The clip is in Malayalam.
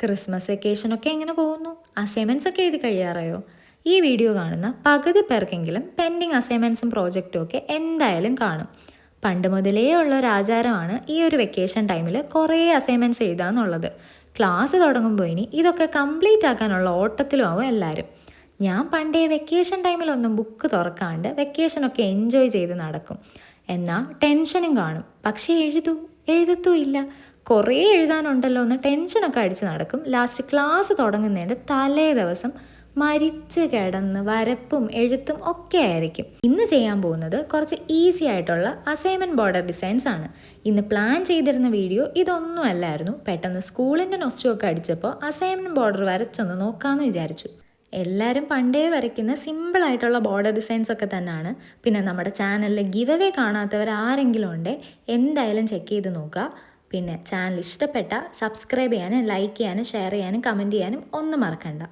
ക്രിസ്മസ് വെക്കേഷനൊക്കെ എങ്ങനെ പോകുന്നു? അസൈൻമെൻറ്റ്സ് ഒക്കെ എഴുതി കഴിയാറായോ? ഈ വീഡിയോ കാണുന്ന പകുതി പേർക്കെങ്കിലും പെൻഡിങ് അസൈൻമെൻറ്റ്സും പ്രോജക്റ്റും ഒക്കെ എന്തായാലും കാണും. പണ്ട് മുതലേ ഉള്ള ഒരു ആചാരമാണ് ഈ ഒരു വെക്കേഷൻ ടൈമിൽ കുറേ അസൈൻമെൻറ്റ്സ് എഴുതാന്നുള്ളത്. ക്ലാസ് തുടങ്ങുമ്പോൾ ഇനി ഇതൊക്കെ കംപ്ലീറ്റ് ആക്കാനുള്ള ഓട്ടത്തിലും ആവും എല്ലാവരും. ഞാൻ പണ്ടേ വെക്കേഷൻ ടൈമിലൊന്നും ബുക്ക് തുറക്കാണ്ട് വെക്കേഷനൊക്കെ എൻജോയ് ചെയ്ത് നടക്കും. എന്നാൽ ടെൻഷനും കാണും, പക്ഷേ എഴുതത്തും ഇല്ല. കുറേ എഴുതാനുണ്ടല്ലോ എന്ന് ടെൻഷനൊക്കെ അടിച്ച് നടക്കും. ലാസ്റ്റ് ക്ലാസ് തുടങ്ങുന്നതിൻ്റെ തലേ ദിവസം മരിച്ച് കിടന്ന് വരപ്പും എഴുത്തും ഒക്കെ ആയിരിക്കും. ഇന്ന് ചെയ്യാൻ പോകുന്നത് കുറച്ച് ഈസി ആയിട്ടുള്ള അസൈൻമെൻറ്റ് ബോർഡർ ഡിസൈൻസ് ആണ്. ഇന്ന് പ്ലാൻ ചെയ്തിരുന്ന വീഡിയോ ഇതൊന്നും അല്ലായിരുന്നു. പെട്ടെന്ന് സ്കൂളിൻ്റെ നൊസ്റ്റൊക്കെ അടിച്ചപ്പോൾ അസൈൻമെൻറ്റ് ബോർഡർ വരച്ചൊന്ന് നോക്കാമെന്ന് വിചാരിച്ചു. എല്ലാവരും പണ്ടേ വരയ്ക്കുന്ന സിമ്പിളായിട്ടുള്ള ബോർഡർ ഡിസൈൻസ് ഒക്കെ തന്നെയാണ്. പിന്നെ നമ്മുടെ ചാനലിൽ ഗിവ് അവേ കാണാത്തവർ ആരെങ്കിലും ഉണ്ടെങ്കിൽ എന്തായാലും ചെക്ക് ചെയ്ത് നോക്കുക. പിന്നെ ചാനൽ ഇഷ്ടപ്പെട്ടാൽ സബ്സ്ക്രൈബ് ചെയ്യാനും ലൈക്ക് ചെയ്യാനും ഷെയർ ചെയ്യാനും കമൻറ്റ് ചെയ്യാനും ഒന്നും മറക്കണ്ട.